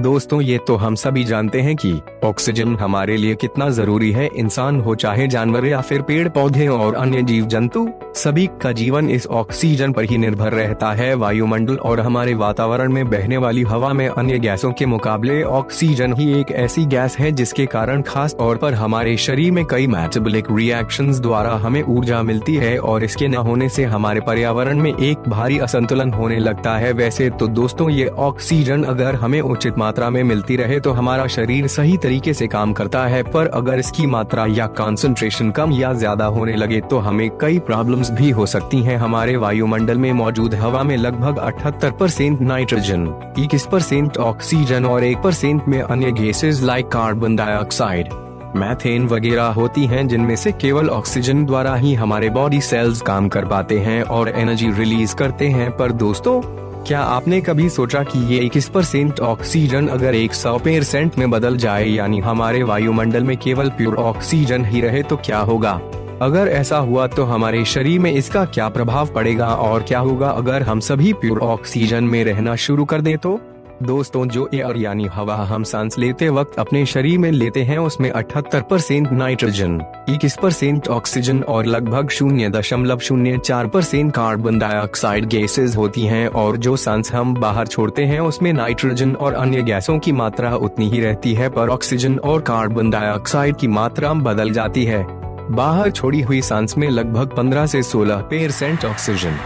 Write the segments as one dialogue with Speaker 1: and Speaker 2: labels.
Speaker 1: दोस्तों ये तो हम सभी जानते हैं कि ऑक्सीजन हमारे लिए कितना जरूरी है। इंसान हो चाहे जानवर या फिर पेड़ पौधे और अन्य जीव जंतु, सभी का जीवन इस ऑक्सीजन पर ही निर्भर रहता है। वायुमंडल और हमारे वातावरण में बहने वाली हवा में अन्य गैसों के मुकाबले ऑक्सीजन ही एक ऐसी गैस है जिसके कारण खास तौर पर हमारे शरीर में कई मेटाबॉलिक रिएक्शंस द्वारा हमें ऊर्जा मिलती है और इसके न होने से हमारे पर्यावरण में एक भारी असंतुलन होने लगता है। वैसे तो दोस्तों ये ऑक्सीजन अगर हमें उचित मात्रा में मिलती रहे तो हमारा शरीर सही तरीके से काम करता है, पर अगर इसकी मात्रा या कंसंट्रेशन कम या ज्यादा होने लगे तो हमें कई प्रॉब्लम्स भी हो सकती हैं। हमारे वायुमंडल में मौजूद हवा में लगभग 78% नाइट्रोजन, 21% ऑक्सीजन और 1% में अन्य gases like carbon dioxide, methane वगैरह होती हैं, जिनमें से केवल ऑक्सीजन द्वारा ही हमारे बॉडी सेल्स काम कर पाते हैं और एनर्जी रिलीज करते हैं। पर दोस्तों, क्या आपने कभी सोचा कि ये 21% ऑक्सीजन अगर 100% में बदल जाए, यानी हमारे वायुमंडल में केवल प्योर ऑक्सीजन ही रहे तो क्या होगा? अगर ऐसा हुआ तो हमारे शरीर में इसका क्या प्रभाव पड़ेगा और क्या होगा अगर हम सभी प्योर ऑक्सीजन में रहना शुरू कर दें तो? दोस्तों, जो एयर यानी हवा हम सांस लेते वक्त अपने शरीर में लेते हैं उसमें 78% नाइट्रोजन, 21% ऑक्सीजन और लगभग 0.04% कार्बन डाइऑक्साइड गैसेस होती हैं, और जो सांस हम बाहर छोड़ते हैं उसमें नाइट्रोजन और अन्य गैसों की मात्रा उतनी ही रहती है, पर ऑक्सीजन और कार्बन डाइऑक्साइड की मात्रा बदल जाती है। बाहर छोड़ी हुई सांस में लगभग 15 से 16% ऑक्सीजन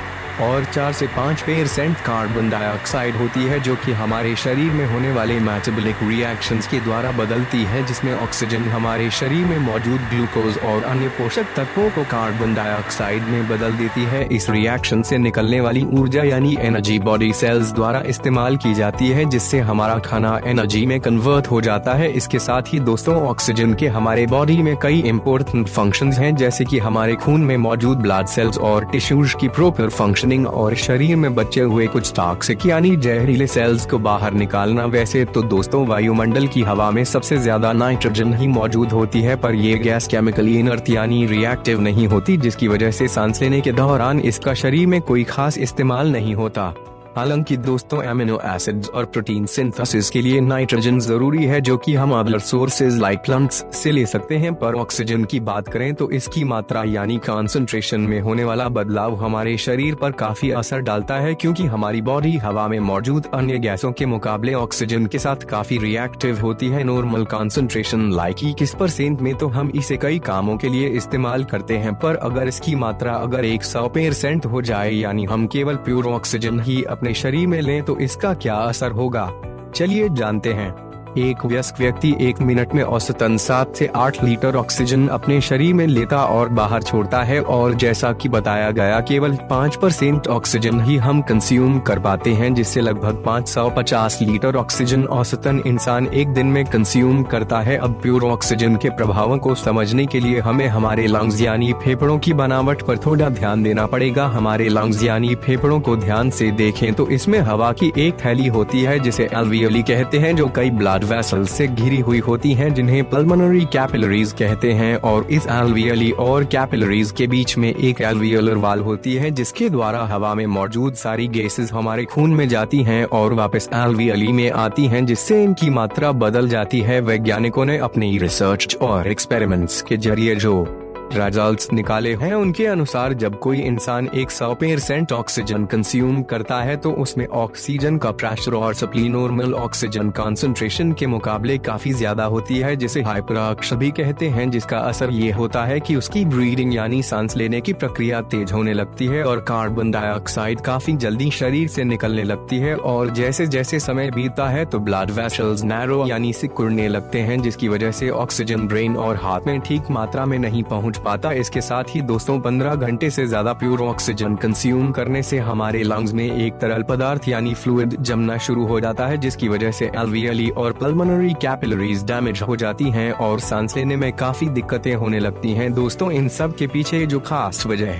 Speaker 1: और 4 से 5% कार्बन डाइऑक्साइड होती है, जो कि हमारे शरीर में होने वाले मेटाबॉलिक रिएक्शंस के द्वारा बदलती है, जिसमें ऑक्सीजन हमारे शरीर में मौजूद ग्लूकोज और अन्य पोषक तत्वों को कार्बन डाइऑक्साइड में बदल देती है। इस रिएक्शन से निकलने वाली ऊर्जा यानी एनर्जी बॉडी सेल्स द्वारा इस्तेमाल की जाती है, जिससे हमारा खाना एनर्जी में कन्वर्ट हो जाता है। इसके साथ ही दोस्तों, ऑक्सीजन के हमारे बॉडी में कई इम्पोर्टेंट फंक्शंस हैं, जैसे कि हमारे खून में मौजूद ब्लड सेल्स और टिश्यूज की प्रॉपर फंक्शन और शरीर में बचे हुए कुछ टॉक्सिक यानी जहरीले सेल्स को बाहर निकालना। वैसे तो दोस्तों, वायुमंडल की हवा में सबसे ज्यादा नाइट्रोजन ही मौजूद होती है, पर ये गैस केमिकली इनर्ट यानी रिएक्टिव नहीं होती, जिसकी वजह से सांस लेने के दौरान इसका शरीर में कोई खास इस्तेमाल नहीं होता। हालांकि दोस्तों, एमिनो एसिड्स और प्रोटीन सिंथेसिस के लिए नाइट्रोजन जरूरी है, जो कि हम अदर सोर्सेज लाइक प्लांट्स से ले सकते हैं। पर ऑक्सीजन की बात करें तो इसकी मात्रा यानी कंसंट्रेशन में होने वाला बदलाव हमारे शरीर पर काफी असर डालता है, क्योंकि हमारी बॉडी हवा में मौजूद अन्य गैसों के मुकाबले ऑक्सीजन के साथ काफी रिएक्टिव होती है। नॉर्मल कंसंट्रेशन लाइक 21% में तो हम इसे कई कामों के लिए इस्तेमाल करते हैं, पर अगर इसकी मात्रा अगर 100% हो जाए, यानी हम केवल प्योर ऑक्सीजन ही अपने शरीर में लें, तो इसका क्या असर होगा? चलिए जानते हैं। एक वयस्क व्यक्ति 1 मिनट में औसतन 7 से 8 लीटर ऑक्सीजन अपने शरीर में लेता और बाहर छोड़ता है, और जैसा कि बताया गया केवल 5% ऑक्सीजन ही हम कंज्यूम कर पाते हैं, जिससे लगभग 550 लीटर ऑक्सीजन औसतन इंसान एक दिन में कंज्यूम करता है। अब प्योर ऑक्सीजन के प्रभावों को समझने के लिए हमें हमारे लंग्स यानी फेफड़ों की बनावट पर थोड़ा ध्यान देना पड़ेगा। हमारे लंग्स यानी फेफड़ों को ध्यान से देखें तो इसमें हवा की एक थैली होती है जिसे एल्वियोली कहते हैं, जो कई ब्लड वेसल से घिरी हुई होती हैं, जिन्हें पल्मोनरी कैपिलरीज कहते हैं, और इस एल्वियोली और कैपिलरीज के बीच में एक एल्वियोलर वाल होती है, जिसके द्वारा हवा में मौजूद सारी गैसेस हमारे खून में जाती हैं और वापस एल्वियोली में आती हैं, जिससे इनकी मात्रा बदल जाती है। वैज्ञानिकों ने अपनी रिसर्च और एक्सपेरिमेंट्स के जरिए जो रिजल्ट्स निकाले हैं उनके अनुसार जब कोई इंसान 100% ऑक्सीजन कंज्यूम करता है तो उसमें ऑक्सीजन का प्रेशर और सप्ली नॉर्मल ऑक्सीजन कंसंट्रेशन के मुकाबले काफी ज्यादा होती है, जिसे हाइपरऑक्सीजन भी कहते हैं, जिसका असर ये होता है कि उसकी ब्रीदिंग यानी सांस लेने की प्रक्रिया तेज होने लगती है और कार्बन डाइऑक्साइड काफी जल्दी शरीर से निकलने लगती है, और जैसे जैसे समय बीतता है तो ब्लड वेसल्स नैरो यानी सिकुड़ने लगते हैं, जिसकी वजह से ऑक्सीजन ब्रेन और हार्ट में ठीक मात्रा में नहीं पहुंच पाता। इसके साथ ही दोस्तों, 15 घंटे से ज्यादा प्योर ऑक्सीजन कंज्यूम करने से हमारे लंग्स में एक तरल पदार्थ यानी फ्लूइड जमना शुरू हो जाता है, जिसकी वजह से एल्वियोली और पल्मोनरी कैपिलरीज डैमेज हो जाती हैं और सांस लेने में काफी दिक्कतें होने लगती हैं। दोस्तों, इन सब के पीछे जो खास वजह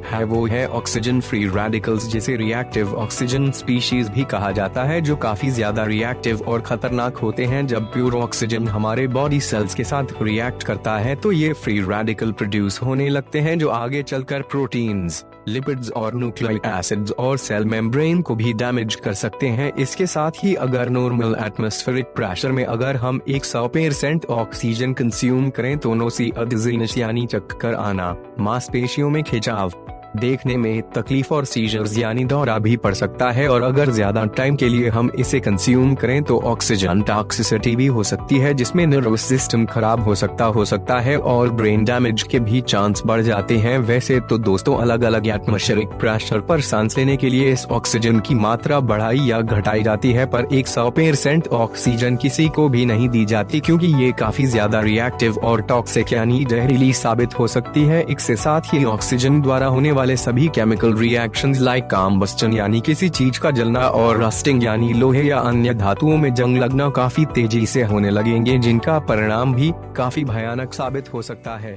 Speaker 1: है वो है ऑक्सीजन फ्री रेडिकल्स, जिसे रिएक्टिव ऑक्सीजन स्पीशीज भी कहा जाता है, जो काफी ज्यादा रिएक्टिव और खतरनाक होते हैं। जब प्योर ऑक्सीजन हमारे बॉडी सेल्स के साथ रिएक्ट करता है तो ये फ्री रेडिकल प्रोड्यूस होने लगते हैं, जो आगे चलकर प्रोटीन्स, लिपिड्स और न्यूक्लिक एसिड्स और सेल मेम्ब्रेन को भी डैमेज कर सकते हैं। इसके साथ ही अगर नॉर्मल एटमॉस्फेरिक प्रेशर में अगर हम 100% ऑक्सीजन कंज्यूम करें तो नोसियाडिजिनस यानी चक्कर आना, मांसपेशियों में खिंचाव, देखने में तकलीफ और सीजर्स यानी दौरा भी पड़ सकता है। और अगर ज्यादा टाइम के लिए हम इसे कंज्यूम करें तो ऑक्सीजन टॉक्सिसिटी भी हो सकती है, जिसमें नर्वस सिस्टम खराब हो सकता है और ब्रेन डैमेज के भी चांस बढ़ जाते हैं। वैसे तो दोस्तों अलग अलग एटमॉस्फेरिक प्रेशर पर सांस लेने के लिए इस ऑक्सीजन की मात्रा बढ़ाई या घटाई जाती है, पर 100% ऑक्सीजन किसी को भी नहीं दी जाती क्योंकि ये काफी ज्यादा रिएक्टिव और टॉक्सिक यानी जहरीली साबित हो सकती है। इसके साथ ही ऑक्सीजन द्वारा होने वाले सभी केमिकल रिएक्शंस लाइक कॉम्बस्टन यानी किसी चीज का जलना और रस्टिंग यानी लोहे या अन्य धातुओं में जंग लगना काफी तेजी से होने लगेंगे, जिनका परिणाम भी काफी भयानक साबित हो सकता है।